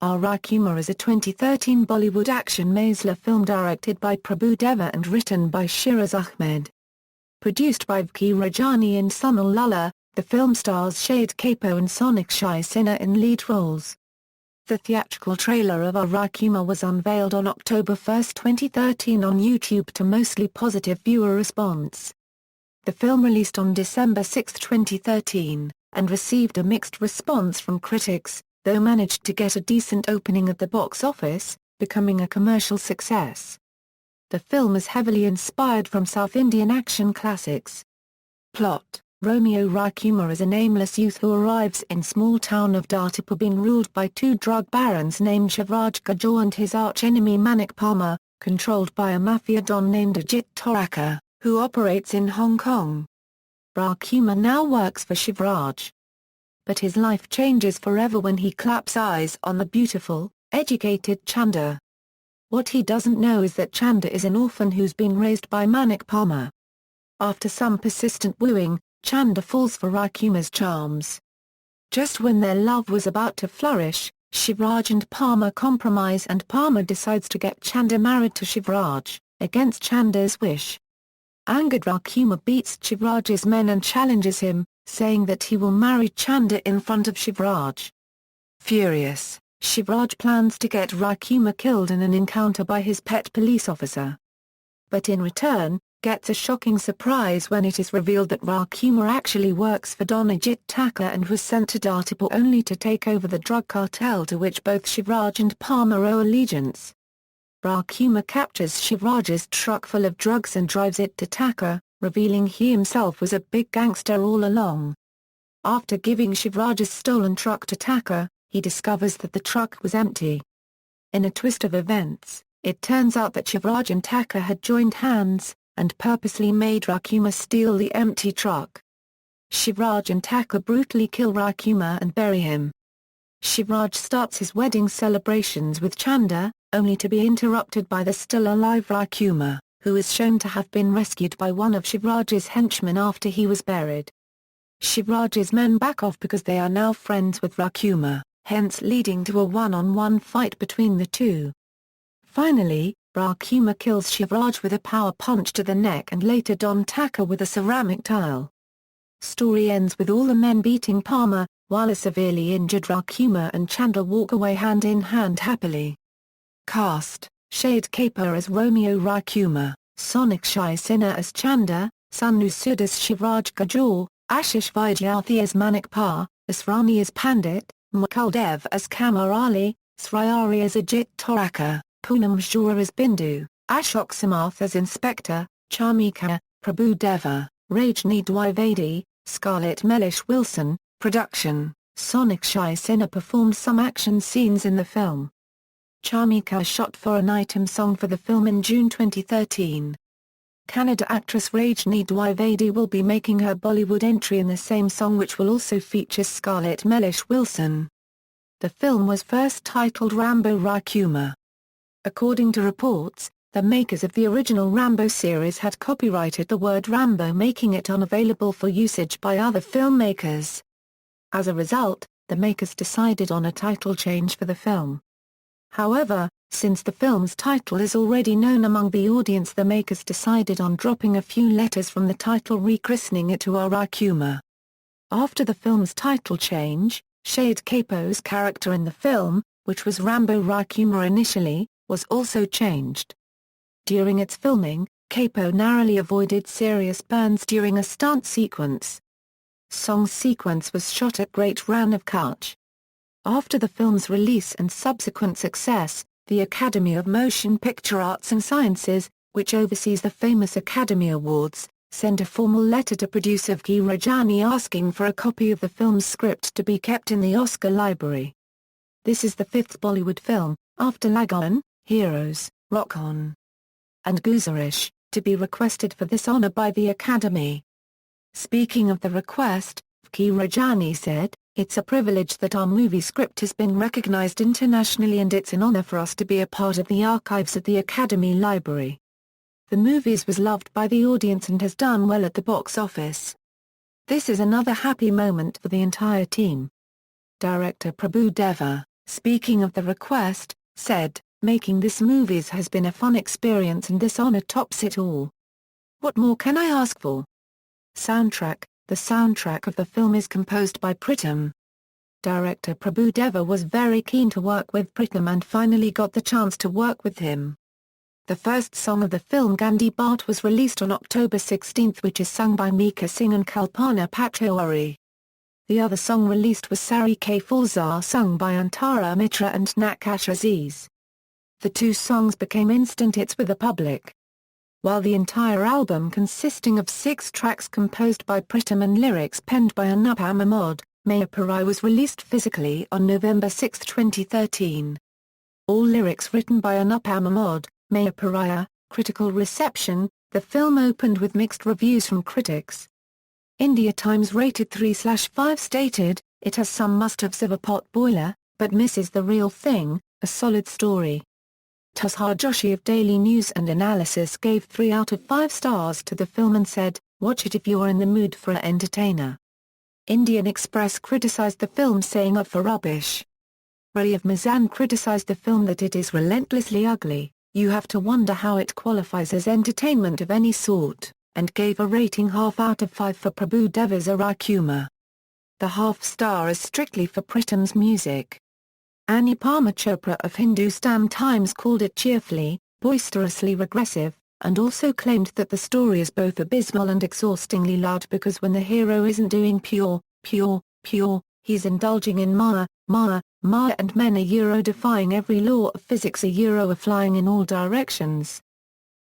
Rajkumar is a 2013 Bollywood action-masala film directed by Prabhu Deva and written by Shiraz Ahmed. Produced by Viki, Rajani and Sunil Lulla, the film stars Shahid, Kapoor and Sonakshi Sinha in lead roles. The theatrical trailer of Rajkumar was unveiled on October 1, 2013 on YouTube to mostly positive viewer response. The film released on December 6, 2013, and received a mixed response from critics, though managed to get a decent opening at the box office, becoming a commercial success. The film is heavily inspired from South Indian action classics. Plot: Rambo Rajkumar is a nameless youth who arrives in small town of Dartipur being ruled by two drug barons named Shiraz Ahmed and his archenemy Manik Palmer, controlled by a mafia don named Ajit Toraka, who operates in Hong Kong. Rajkumar now works for Shiraz. But his life changes forever when he claps eyes on the beautiful, educated Chanda. What he doesn't know is that Chanda is an orphan who's been raised by Manik Palmer. After some persistent wooing, Chanda falls for Rajkumar's charms. Just when their love was about to flourish, Shiraz and Palmer compromise and Palmer decides to get Chanda married to Shiraz, against Chanda's wish. Angered, Rajkumar beats Shiraz's men and challenges him, saying that he will marry Chanda in front of Shiraz. Furious, Shiraz plans to get Rajkumar killed in an encounter by his pet police officer. But in return, gets a shocking surprise when it is revealed that Rajkumar actually works for Don Ajit Toraka and was sent to Dartipur only to take over the drug cartel to which both Shiraz and Palmer owe allegiance. Rajkumar captures Shiraz's truck full of drugs and drives it to Toraka, revealing he himself was a big gangster all along. After giving Shiraz's stolen truck to Toraka, he discovers that the truck was empty. In a twist of events, it turns out that Shiraz and Toraka had joined hands, and purposely made Rajkumar steal the empty truck. Shiraz and Toraka brutally kill Rajkumar and bury him. Shiraz starts his wedding celebrations with Chanda, only to be interrupted by the still-alive Rajkumar, who is shown to have been rescued by one of Shiraz's henchmen after he was buried. Shiraz's men back off because they are now friends with Rajkumar, hence leading to a one-on-one fight between the two. Finally, Rajkumar kills Shiraz with a power punch to the neck and later Don Toraka with a ceramic tile. Story ends with all the men beating Palmer, while a severely injured Rajkumar and Chanda walk away hand-in-hand happily. Cast: Shahid Kapoor as Rambo Rajkumar, Sonakshi Sinha as Chanda, Sunil Sood as Shiraz Ahmed, Ashish Vidyarthi as Manik Palmer, Asrani as Pandit, Mukul Dev as Kamar Ali, Sriari as Ajit Toraka, Poonam Jura as Bindu, Ashok Samath as Inspector, Charmika, Prabhu Deva, Rajani Dwivedi, Scarlett Mellish Wilson. Production: Sonakshi Sinha performed some action scenes in the film. Charmika shot for an item song for the film in June 2013. Kannada actress Rajani Dwivedi will be making her Bollywood entry in the same song, which will also feature Scarlett Mellish Wilson. The film was first titled Rambo Rajkumar. According to reports, the makers of the original Rambo series had copyrighted the word Rambo, making it unavailable for usage by other filmmakers. As a result, the makers decided on a title change for the film. However, since the film's title is already known among the audience, the makers decided on dropping a few letters from the title, rechristening it to Rajkumar. After the film's title change, Shahid Kapoor's character in the film, which was Rambo Rajkumar initially, was also changed. During its filming, Kapoor narrowly avoided serious burns during a stunt sequence. Song sequence was shot at Great Rann of Kutch. After the film's release and subsequent success, the Academy of Motion Picture Arts and Sciences, which oversees the famous Academy Awards, sent a formal letter to producer Viki Rajani asking for a copy of the film's script to be kept in the Oscar library. This is the fifth Bollywood film, after Lagan, Heroes, Rock On, and Guzarish, to be requested for this honor by the Academy. Speaking of the request, Viki Rajani said, "It's a privilege that our movie script has been recognized internationally, and it's an honor for us to be a part of the archives of the Academy Library. The movies was loved by the audience and has done well at the box office. This is another happy moment for the entire team." Director Prabhu Deva, speaking of the request, said, "Making this movies has been a fun experience and this honor tops it all. What more can I ask for?" Soundtrack. The soundtrack of the film is composed by Pritham. Director Prabhu Deva was very keen to work with Pritham and finally got the chance to work with him. The first song of the film Gandhi Bhat was released on October 16, which is sung by Mika Singh and Kalpana Pachauri. The other song released was Sari Ke Fulzar, sung by Antara Mitra and Nakash Aziz. The two songs became instant hits with the public. While the entire album consisting of 6 tracks composed by Pritham and lyrics penned by Anupam Amod, Mayapurai was released physically on November 6, 2013. All lyrics written by Anupam Amod, Mayapurai. Critical reception. The film opened with mixed reviews from critics. India Times rated 3/5 stated, "It has some must-haves of a pot boiler, but misses the real thing, a solid story." Tushar Joshi of Daily News and Analysis gave 3 out of 5 stars to the film and said, "Watch it if you are in the mood for an entertainer." Indian Express criticized the film saying "Of for rubbish." Ray of Mizan criticized the film that it is relentlessly ugly, "You have to wonder how it qualifies as entertainment of any sort," and gave a rating 1/2 out of 5 for Prabhu Deva's Rajkumar. The half-star is strictly for Pritham's music. Anupama Chopra of Hindustan Times called it cheerfully, boisterously regressive, and also claimed that the story is both abysmal and exhaustingly loud because when the hero isn't doing pure, he's indulging in Maya and men defying every law of physics are flying in all directions.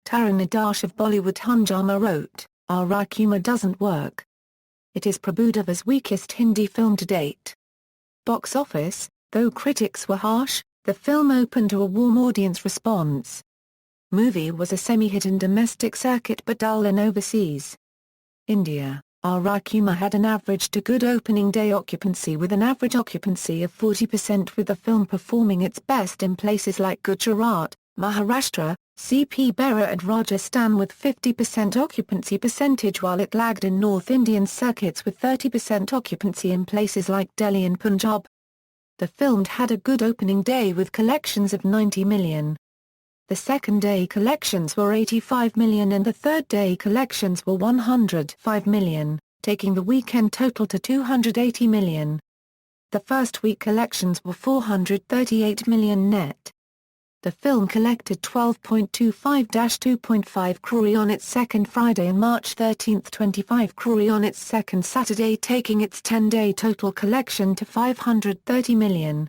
Tarun Nadash of Bollywood Hungama wrote, "Our Rajkumar doesn't work. It is Prabhu Deva's weakest Hindi film to date." Box office. Though critics were harsh, the film opened to a warm audience response. Movie was a semi-hit in domestic circuit but dull in overseas. India. Our Rajkumar had an average to good opening day occupancy with an average occupancy of 40% with the film performing its best in places like Gujarat, Maharashtra, CP Bera and Rajasthan with 50% occupancy percentage while it lagged in North Indian circuits with 30% occupancy in places like Delhi and Punjab. The film had a good opening day with collections of 90 million. The second day collections were 85 million and the third day collections were 105 million, taking the weekend total to 280 million. The first week collections were 438 million net. The film collected 12.25-2.5 crore on its second Friday and March 13, 25 crore on its second Saturday, taking its 10-day total collection to 530 million.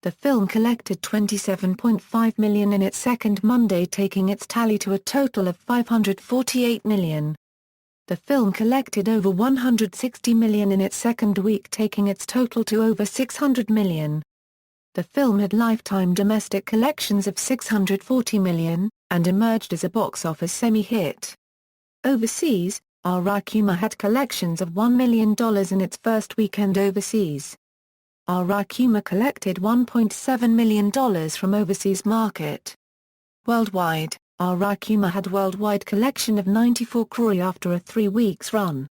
The film collected 27.5 million in its second Monday, taking its tally to a total of 548 million. The film collected over 160 million in its second week, taking its total to over 600 million. The film had lifetime domestic collections of 640 million, and emerged as a box office semi-hit. Overseas, Our Rajkumar had collections of $1 million in its first weekend overseas. Our Rajkumar collected $1.7 million from overseas market. Worldwide, Our Rajkumar had worldwide collection of 94 crore after a 3 weeks run.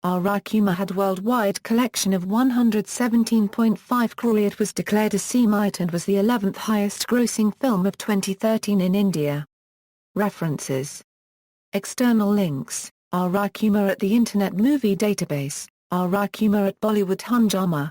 Our Rajkumar had worldwide collection of 117.5 crore. It was declared a C-Mite and was the 11th highest grossing film of 2013 in India. References. External links: Our Rajkumar at the Internet Movie Database, Our Rajkumar at Bollywood Hungama.